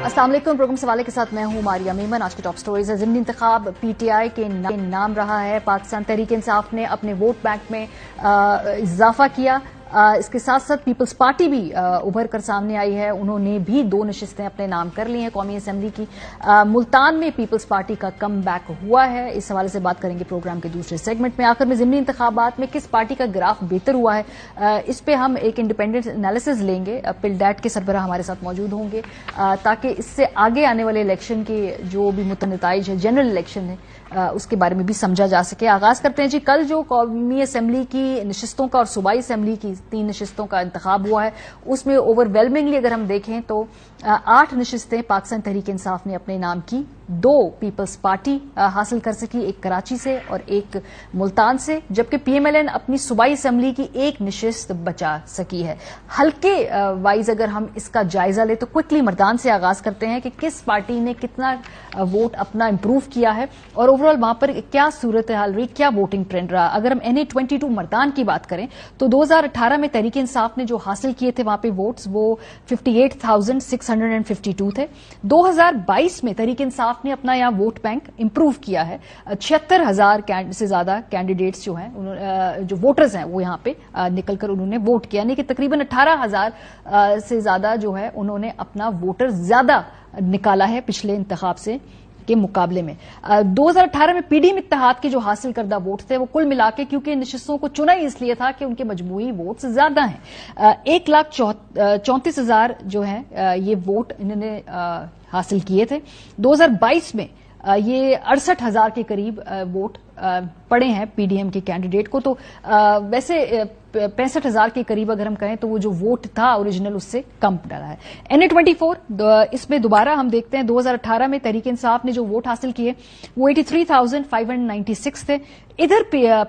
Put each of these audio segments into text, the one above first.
अस्सलाम वालेकुम। प्रोग्राम सवाले के साथ मैं हूं मारिया मेमन। आज की टॉप स्टोरीज है। ज़िमनी इंतखाब पीटीआई के नाम रहा है। पाकिस्तान तहरीक इंसाफ ने अपने वोट बैंक में इजाफा किया। इसके साथ साथ पीपल्स पार्टी भी उभर कर सामने आई है। उन्होंने भी 2 नशिस्तें अपने नाम कर ली हैं कौमी असम्बली की। मुल्तान में पीपल्स पार्टी का कम बैक हुआ है। इस हवाले से बात करेंगे प्रोग्राम के दूसरे सेगमेंट में। आखिर में ज़िमनी इंतखाबात में किस पार्टी का ग्राफ बेहतर हुआ है, इस पे हम एक इंडिपेंडेंट एनालिसिस लेंगे। पिलडैट के सरबराह हमारे साथ मौजूद होंगे ताकि इससे आगे आने वाले इलेक्शन के जो भी मुतनताइज है, जनरल इलेक्शन है, उसके बारे में भी समझा जा सके। आगाज करते हैं जी। कल जो कौमी असम्बली की नशिस्तों का और सूबाई असम्बली की 3 नशिस्तों का इंतखाब हुआ है, उसमें ओवरवेलमिंगली अगर हम देखें तो 8 नशिस्तें पाकिस्तान तहरीक इंसाफ ने अपने नाम की, 2 पीपल्स पार्टी हासिल कर सकी, एक कराची से और एक मुल्तान से, जबकि पीएमएलएन अपनी सूबाई असम्बली की 1 नशिस्त बचा सकी है। हल्के वाइज अगर हम इसका जायजा ले तो क्विकली मर्दान से आगाज करते हैं कि किस पार्टी ने कितना वोट अपना इंप्रूव किया है और ओवरऑल वहां पर क्या सूरत हाल रही, क्या वोटिंग ट्रेंड रहा। अगर हम NA-22 मर्दान की बात करें तो 2018 में तहरीक इंसाफ ने जो हासिल किए थे वहां पे वोट्स, वो 58,652 थे। 2022 में तहरीक इंसाफ ने अपना यहां वोट बैंक इंप्रूव किया है। 76,000 से ज्यादा कैंडिडेट्स जो हैं, जो वोटर्स हैं, वो यहां पे निकलकर उन्होंने वोट किया, यानी कि तकरीबन 18,000 से ज्यादा जो है उन्होंने अपना वोटर ज्यादा निकाला है पिछले इंतखाब से के मुकाबले में। 2018 में पीडीएम इत्तेहाद के जो हासिल करदा वोट थे वो कुल मिला के, क्योंकि नशिस्तों को चुना ही इसलिए था कि उनके मजमूई वोट्स ज्यादा हैं, 1,34,000 जो है ये वोट इन्होंने हासिल किए थे। 2022 में ये 68,000 के करीब वोट पड़े हैं पीडीएम के कैंडिडेट को। तो वैसे 65,000 के करीब अगर हम कहें तो वो जो वोट था ओरिजिनल उससे कम डाला है। NA-24 इसमें दोबारा हम देखते हैं 2018 में तहरीक इंसाफ ने जो वोट हासिल किए वो 83,596 थे। इधर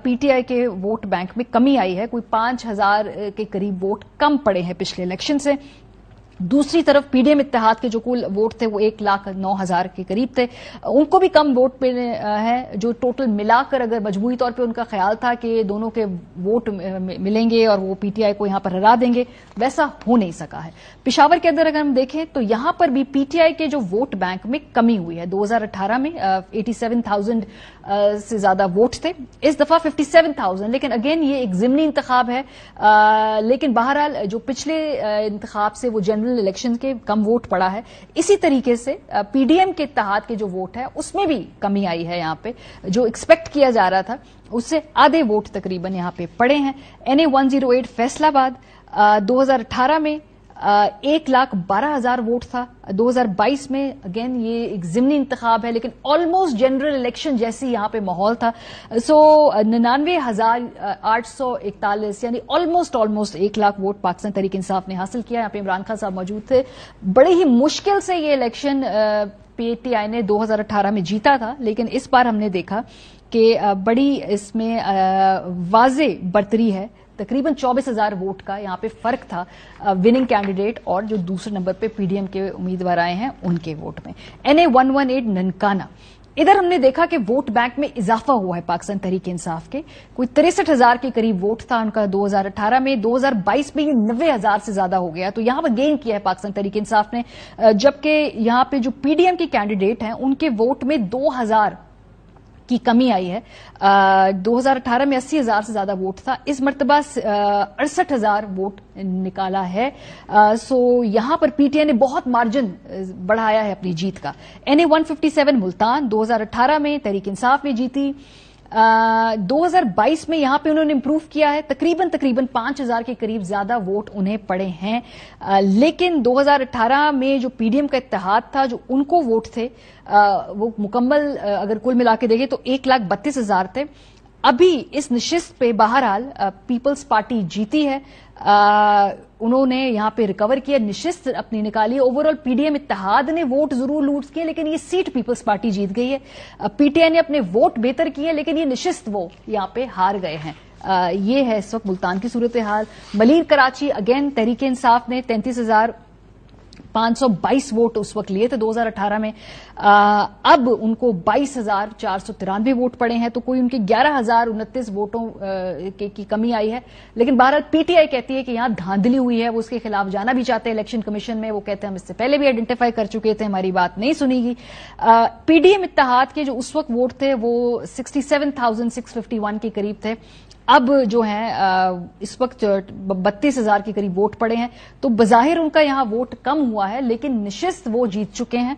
पीटीआई के वोट बैंक में कमी आई है, कोई 5,000 के करीब वोट कम पड़े हैं पिछले इलेक्शन से। दूसरी तरफ पीडीएम इत्तेहाद के जो कुल वोट थे वो 1,09,000 के करीब थे, उनको भी कम वोट पे है। जो टोटल मिलाकर अगर मजबूरी तौर पे उनका ख्याल था कि दोनों के वोट मिलेंगे और वो पीटीआई को यहां पर हरा देंगे, वैसा हो नहीं सका है। पेशावर के अंदर अगर हम देखें तो यहां पर भी पीटीआई के जो वोट बैंक में कमी हुई है। 2018 में 87,000 से ज्यादा वोट थे, इस दफा 57,000। लेकिन अगेन ये एक ज़िमनी इंतखाब है, लेकिन बहरहाल जो पिछले इंतखाब से वो जनरल इलेक्शन के कम वोट पड़ा है। इसी तरीके से पीडीएम के इत्तेहाद के जो वोट है उसमें भी कमी आई है। यहां पे जो एक्सपेक्ट किया जा रहा था उससे आधे वोट तकरीबन यहां पे पड़े हैं। NA-108 फैसलाबाद 2018 में 1,12,000 वोट था। 2022 में अगेन ये एक ज़िमनी इंतखाब है, लेकिन ऑलमोस्ट जनरल इलेक्शन जैसी यहां पे माहौल था। 99,841 यानी ऑलमोस्ट 1 लाख वोट पाकिस्तान तहरीक इंसाफ ने हासिल किया। यहां पे इमरान खान साहब मौजूद थे। बड़े ही मुश्किल से ये इलेक्शन पीटीआई ने 2018 में जीता था, लेकिन इस बार हमने देखा कि बड़ी इसमें वाज़े बरतरी है। तकरीबन 24,000 वोट का यहां पे फर्क था विनिंग कैंडिडेट और जो दूसरे नंबर पे पीडीएम के उम्मीदवार आए हैं उनके वोट में। NA-118 ननकाना, इधर हमने देखा कि वोट बैंक में इजाफा हुआ है पाकिस्तान तहरीक इंसाफ के, कोई 63,000 के करीब वोट था उनका 2018 में। 2022 में ये 90,000 से ज्यादा हो गया, तो यहां पर गेन किया है पाकिस्तान तहरीक इंसाफ ने, जबकि यहां पे जो पीडीएम के कैंडिडेट हैं उनके वोट में 2,000 की कमी आई है। 2018 में 80,000 से ज्यादा वोट था, इस मर्तबा 68,000 वोट निकाला है। सो यहां पर पीटीआई ने बहुत मार्जिन बढ़ाया है अपनी जीत का। NA-157 मुल्तान 2018 में तहरीक इंसाफ ने जीती। 2022 में यहां पे उन्होंने इंप्रूव किया है, तकरीबन 5,000 के करीब ज्यादा वोट उन्हें पड़े हैं। लेकिन 2018 में जो पीडीएम का इत्तेहाद था, जो उनको वोट थे, वो मुकम्मल अगर कुल मिला के देखें तो 1,32,000 थे। अभी इस नशिस्त पे बहरहाल पीपल्स पार्टी जीती है, उन्होंने यहां पे रिकवर किया, नशिस्त अपनी निकाली। ओवरऑल पीडीएम इत्तेहाद ने वोट जरूर लूट किए, लेकिन ये सीट पीपल्स पार्टी जीत गई है। पीटीआई ने अपने वोट बेहतर किए, लेकिन ये नशिस्त वो यहां पे हार गए हैं। ये है इस वक्त मुल्तान की सूरत हाल। मलीर कराची अगेन तहरीक इंसाफ ने 33,000 522 वोट उस वक्त लिए थे 2018 में। अब उनको 22,493 वोट पड़े हैं, तो कोई उनके 11,029 वोटों की कमी आई है। लेकिन बहरहाल पीटीआई कहती है कि यहां धांधली हुई है, वो उसके खिलाफ जाना भी चाहते हैं इलेक्शन कमीशन में। वो कहते हैं हम इससे पहले भी आइडेंटिफाई कर चुके थे, हमारी बात नहीं सुनीगी। पीडीएम इत्तेहाद के जो उस वक्त वोट थे वो 67,651 के करीब थे। अब जो है इस वक्त 32,000 के करीब वोट पड़े हैं, तो बज़ाहिर उनका यहां वोट कम हुआ है, लेकिन निशिस्त वो जीत चुके हैं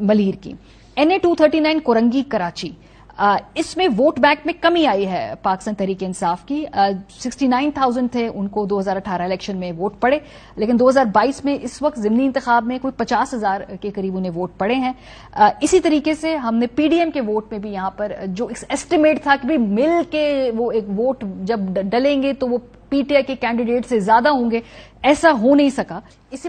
मलीर की। NA 239 कोरंगी कराची, इसमें वोट बैंक में कमी आई है पाकिस्तान तहरीक इंसाफ की। 69,000 थे, उनको 2018 इलेक्शन में वोट पड़े, लेकिन 2022 में इस वक्त ज़िमनी इंतखाब में कोई 50,000 के करीब उन्हें वोट पड़े हैं। इसी तरीके से हमने पीडीएम के वोट में भी यहां पर जो एस्टिमेट था कि भाई मिल के वो एक वोट जब डलेंगे तो वो पीटीआई के कैंडिडेट से ज्यादा होंगे, ऐसा हो नहीं सका। इसी